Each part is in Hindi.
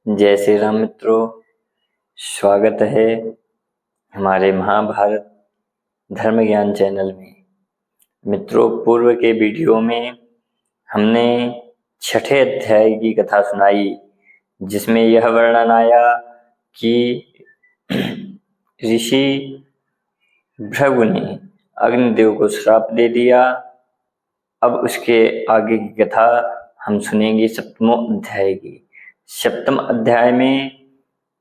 जय श्री राम मित्रों, स्वागत है हमारे महाभारत धर्म ज्ञान चैनल में। मित्रों, पूर्व के वीडियो में हमने छठे अध्याय की कथा सुनाई, जिसमें यह वर्णन आया कि ऋषि भृगु ने अग्निदेव को श्राप दे दिया। अब उसके आगे की कथा हम सुनेंगे सप्तमों अध्याय की। सप्तम अध्याय में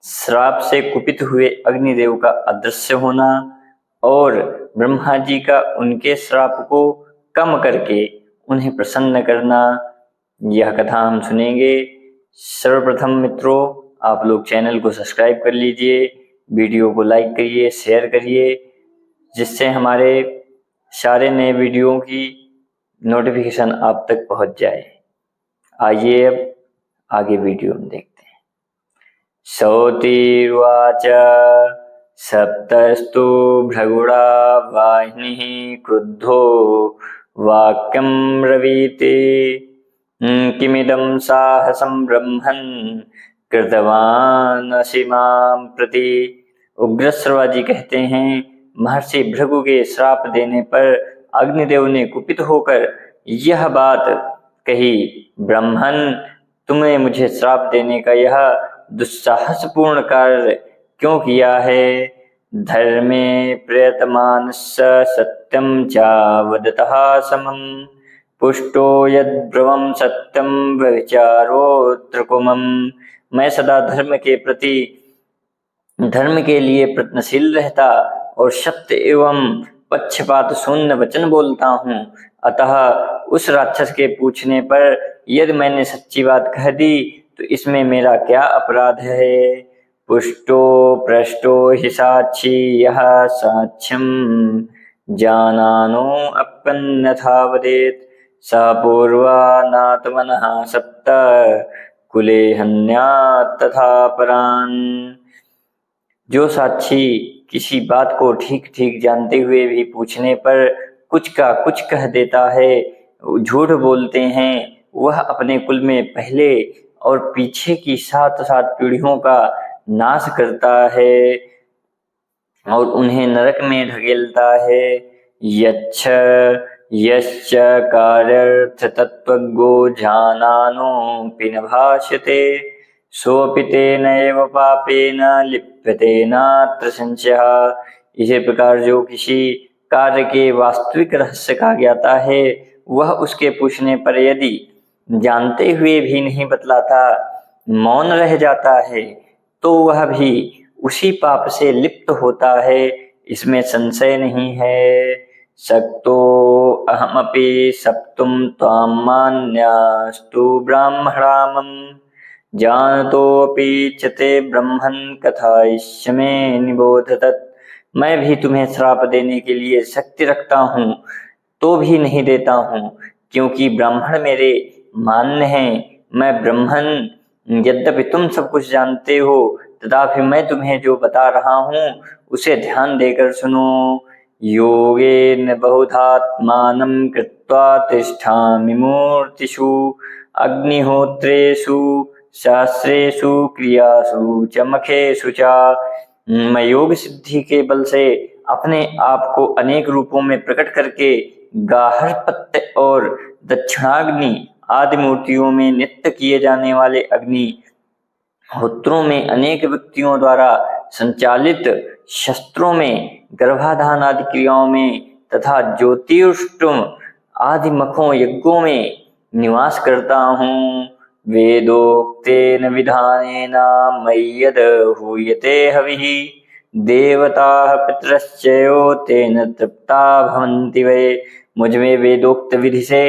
श्राप से कुपित हुए अग्निदेव का अदृश्य होना और ब्रह्मा जी का उनके श्राप को कम करके उन्हें प्रसन्न करना, यह कथा हम सुनेंगे। सर्वप्रथम मित्रों, आप लोग चैनल को सब्सक्राइब कर लीजिए, वीडियो को लाइक करिए, शेयर करिए, जिससे हमारे सारे नए वीडियो की नोटिफिकेशन आप तक पहुंच जाए। आइए अब आगे वीडियो में देखते हैं। सौतिर्वाच सप्तस्तु भृगुड़ा वाहिनीः क्रुद्धो वाक्यं ब्रवीति किमिदं साहसं ब्रह्मन् कृतवान् असि मां प्रति। उग्रश्रवा जी कहते हैं, महर्षि भृगु के श्राप देने पर अग्निदेव ने कुपित होकर यह बात कही, ब्रह्मन, तुमने मुझे श्राप देने का यह दुस्साहसपूर्ण कार्य क्यों किया है? धर्मे प्रयतमानस्य सत्यम च वदतः समं पुष्टो यद्ब्रुवं सत्यम व्यभिचारोऽत्र कुमं। मैं सदा धर्म के लिए प्रयत्नशील रहता और सत्य एवं पक्षपात शून्य वचन बोलता हूँ। अतः उस राक्षस के पूछने पर यदि मैंने सच्ची बात कह दी तो इसमें मेरा क्या अपराध है? पुष्टो पृष्टो हि साक्षी यः साक्ष्यं जानानो अपन्यथा वदेत् स पूर्वानात्मनः सप्त कुले हन्यात् तथा परान्। जो साक्षी किसी बात को ठीक ठीक जानते हुए भी पूछने पर कुछ का कुछ कह देता है, झूठ बोलते हैं, वह अपने कुल में पहले और पीछे की 7 पीढ़ियों का नाश करता है और उन्हें नरक में ढकेलता है। यच्छ यश्च कार्यार्थ तत्त्वज्ञो जानानोऽपि न भाष्यते सोऽपि तेनैव पापेन लिप्यते नात्र संशयः। इसी प्रकार जो किसी कार्य के वास्तविक रहस्य का ज्ञाता है, वह उसके पूछने पर यदि जानते हुए भी नहीं बतलाता, मौन रह जाता है, तो वह भी उसी पाप से लिप्त होता है, इसमें संशय नहीं है। सक्तो अहमपि सप्तुम त्वां मान्यास्तु ब्राह्मणामं जानतोऽपि च ते ब्रह्मन् कथयिष्यामि निबोध तत्। मैं भी तुम्हें श्राप देने के लिए शक्ति रखता हूँ तो भी नहीं देता हूँ, क्योंकि ब्राह्मण मेरे मान्य हैं। मैं ब्रह्मन, यद्यपि तुम सब कुछ जानते हो, तथापि मैं तुम्हें जो बता रहा हूँ उसे ध्यान देकर सुनो। योगेन बहुधात्मानं कृत्वा तिष्ठामि मूर्तिषु अग्निहोत्रेषु शास्त्रेषु क्रियासु च मखेषु च। मैं योग सिद्धि के बल से अपने आप को अनेक रूपों में प्रकट करके गार्हपत्य और दक्षिणाग्नि आदि मूर्तियों में नित्य किए जाने वाले अग्नि होत्रों में अनेक व्यक्तियों द्वारा संचालित शस्त्रों में, गर्भाधान आदि क्रियाओं में तथा ज्योतिष्टुम आदि मखों यज्ञों में निवास करता हूँ। वेदोक्तेन विधानेन मयि यद् हूयते हविः देवताः पितरश्चयो तेन तृप्ता भवन्ति वै। मुझ में वेदोक्त विधि से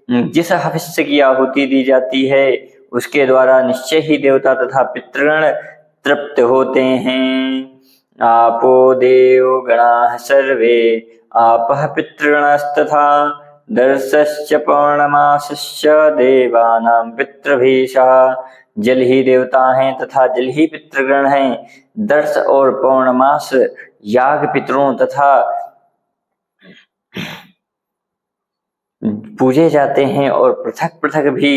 जिस हविष्य की आहुति दी जाती है, उसके द्वारा निश्चय ही देवता तथा पितृगण तृप्त होते हैं। आपो देव गणाः सर्वे आपः पितृगणस्तथा दर्शश्च पौर्णमासश्च देवानां पितृभीषः। जल ही देवता हैं तथा जल ही पितृगण हैं। दर्श और पौर्णमास याग पितरों तथा पूजे जाते हैं और पृथक पृथक भी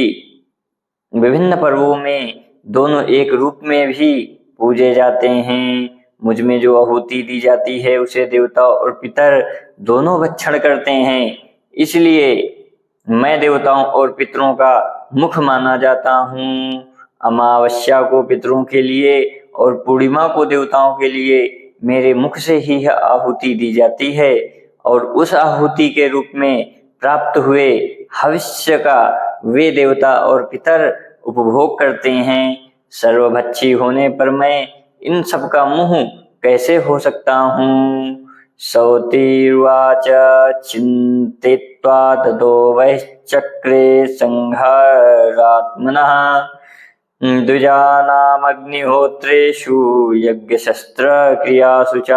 विभिन्न पर्वों में दोनों एक रूप में भी पूजे जाते हैं। मुझ में जो आहुति दी जाती है उसे देवता और पितर दोनों भक्षण करते हैं, इसलिए मैं देवताओं और पितरों का मुख माना जाता हूँ। अमावस्या को पितरों के लिए और पूर्णिमा को देवताओं के लिए मेरे मुख से ही यह आहुति दी जाती है, और उस आहुति के रूप में प्राप्त हुए हविष्य का वे देवता और पितर उपभोग करते हैं। सर्वभक्षी होने पर मैं इन सब का मुंह कैसे हो सकता हूँ। सौतिर्वाच चिन्तित्वा ततो वै चक्रे संहारात्मनः द्विजानामग्निहोत्रेषु यज्ञशस्त्रक्रियासु च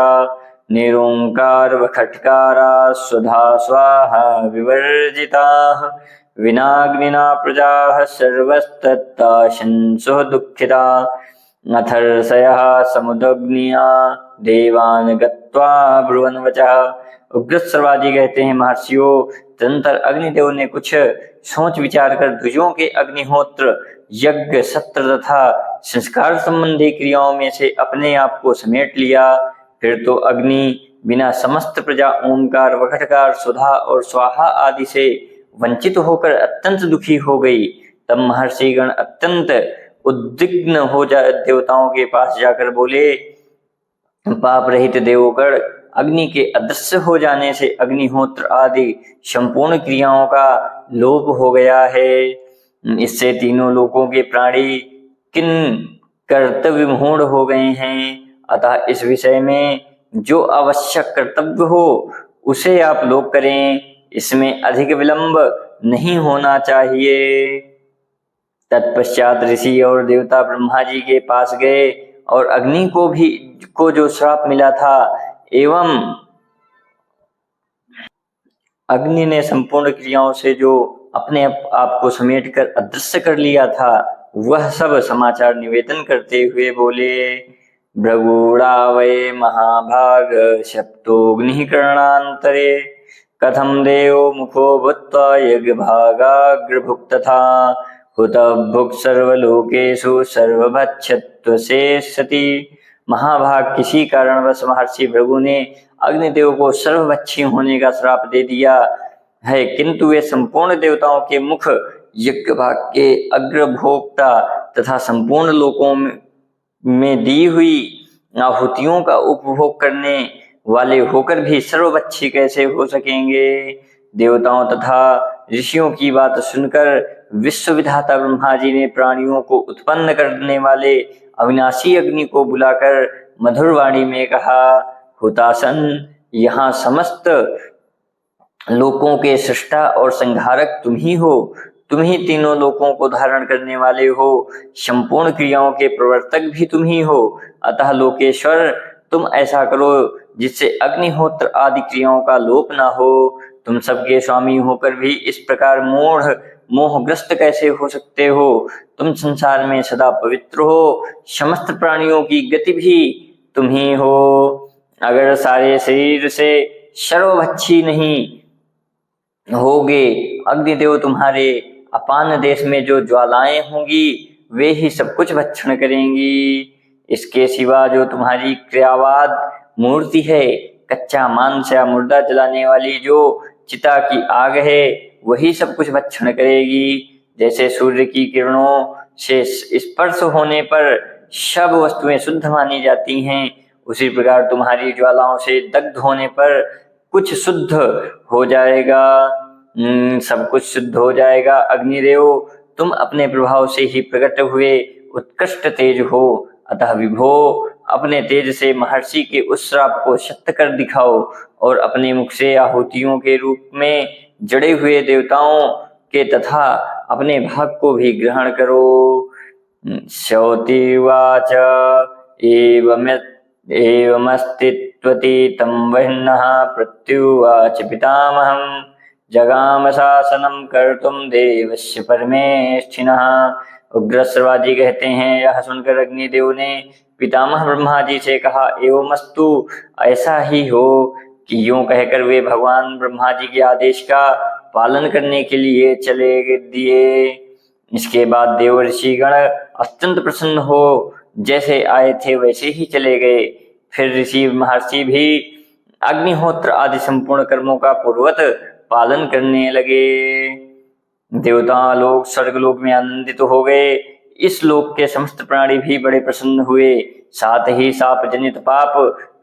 निरोंकार खट्कारा स्वधा स्वाहा विवर्जिताः विनाग्निना प्रजाः सर्वस्तत्ता शंसो दुःखिता अथर्षयः समुदग्निया देवान् गत्वा ब्रुवन् वचः। उग्रश्रवाजी कहते हैं, महर्षियों, तदनंतर अग्निदेव ने कुछ सोच विचार कर द्विजों के अग्निहोत्र, यज्ञ, सत्र तथा संस्कार संबंधी क्रियाओं में से अपने आप को समेट लिया। फिर तो अग्नि बिना समस्त प्रजा ओंकार, वखटकार, सुधा और स्वाहा आदि से वंचित होकर अत्यंत दुखी हो गई। तब महर्षिगण अत्यंत उद्विग्न हो देवताओं के पास जाकर बोले, पाप रहित देवगण, अग्नि के अदृश्य हो जाने से अग्निहोत्र आदि संपूर्ण क्रियाओं का लोप हो गया है। इससे तीनों लोकों के प्राणी किन कर्तव्य मूढ़ हो गए हैं। अतः इस विषय में जो आवश्यक कर्तव्य हो उसे आप लोग करें, इसमें अधिक विलंब नहीं होना चाहिए। तत्पश्चात ऋषि और देवता ब्रह्मा जी के पास गए और अग्नि को जो श्राप मिला था एवं अग्नि ने संपूर्ण क्रियाओं से जो अपने आप को समेटकर अदृश्य कर लिया था, वह सब समाचार निवेदन करते हुए बोले, भृगुड़ा वै महाभाग शप्तोऽग्निः करणान्तरे कथं देवो मुखो भूत्वा यज्ञभागाग्रभुक्तथा हुतभुक् सर्वलोकेषु सर्वभक्षत्वशेषति। महाभाग, किसी कारणवश महर्षि भृगु ने अग्निदेव को सर्वभक्षी होने का श्राप दे दिया है, किंतु वे संपूर्ण देवताओं के मुख, यज्ञ भाग के अग्रभोक्ता तथा संपूर्ण लोकों में दी हुई आहुतियों का उपभोग करने वाले होकर भी सर्वभक्षी कैसे हो सकेंगे। देवताओं तथा ऋषियों की बात सुनकर विश्व विधाता ब्रह्मा जी ने प्राणियों को उत्पन्न करने वाले अविनाशी अग्नि को बुलाकर मधुर वाणी में कहा, हुतासन, यहाँ समस्त लोकों के सृष्टा और संहारक तुम ही हो। तुम ही तीनों लोकों को धारण करने वाले हो, संपूर्ण क्रियाओं के प्रवर्तक भी तुम ही हो। अतः लोकेश्वर, तुम ऐसा करो जिससे अग्निहोत्र आदि क्रियाओं का लोप ना हो। तुम सबके स्वामी होकर भी इस प्रकार मोहग्रस्त कैसे हो सकते हो। तुम संसार में सदा पवित्र हो, समस्त प्राणियों की गति भी तुम ही हो। अगर सारे शरीर से सर्वभक्षी नहीं होगे, अग्निदेव तुम्हारे अपान देश में जो ज्वालाएं होंगी वे ही सब कुछ भक्षण करेंगी। इसके सिवा जो तुम्हारी क्रियावाद मूर्ति है, कच्चा मांस या मुर्दा जलाने वाली जो चिता की आग है, वही सब कुछ भक्षण करेगी। जैसे सूर्य की किरणों से स्पर्श होने पर सब वस्तुएं शुद्ध मानी जाती हैं, उसी प्रकार तुम्हारी ज्वालाओं से दग्ध होने पर कुछ शुद्ध हो जाएगा, सब कुछ शुद्ध हो जाएगा। अग्निदेव, तुम अपने प्रभाव से ही प्रकट हुए उत्कृष्ट तेज हो, अतः विभो, अपने तेज से महर्षि के उस श्राप को सत्य कर दिखाओ और अपने मुख से आहुतियों के रूप में जड़े हुए देवताओं के तथा अपने भाग को भी ग्रहण करो। शौतिवाच एवमस्तित्वति तं वह्निः प्रत्युवाच पितामहं जगाम शासनं कर्तुं देवस्य परमेष्ठिनः। उग्रश्रवाजी कहते हैं, यह सुनकर अग्निदेव ने पितामह ब्रह्मा जी से कहा, एवमस्तु, ऐसा ही हो कि यूं कहकर वे भगवान ब्रह्मा जी के आदेश का पालन करने के लिए चले दिए। इसके बाद देव ऋषिगण अत्यंत प्रसन्न हो जैसे आए थे वैसे ही चले गए। फिर ऋषि महर्षि भी अग्निहोत्र आदि संपूर्ण कर्मों का पूर्वत पालन करने लगे। देवता लोग स्वर्गलोक में आनंदित हो गए। इस लोक के समस्त प्राणी भी बड़े प्रसन्न हुए। साथ ही साप जनित पाप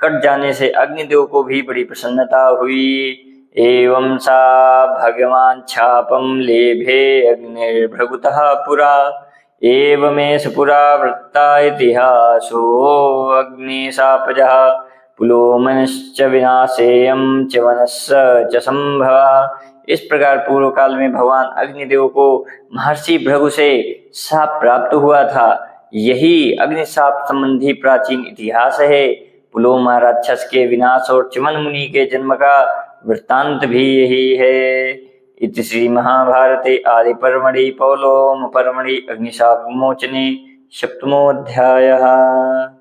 कट जाने से अग्निदेव को भी बड़ी प्रसन्नता हुई। एवं सा भगवान छापम लेभे अग्निर्भृगुतः पुरा एवमेष पुरा वृत्ता इतिहासो अग्निशापजः पुलोमनश्च विनाशेयं च वनस्स च संभवः। इस प्रकार पूर्व काल में भगवान अग्निदेव को महर्षि भृगु से शाप प्राप्त हुआ था। यही अग्निशाप संबंधी प्राचीन इतिहास है। पुलोमा राक्षस के विनाश और च्यवन मुनि के जन्म का वृत्तांत भी यही है। इति श्री महाभारते आदि पर्वणि पौलोम पर्वणि अग्निशाप विमोचने 7वां अध्यायः।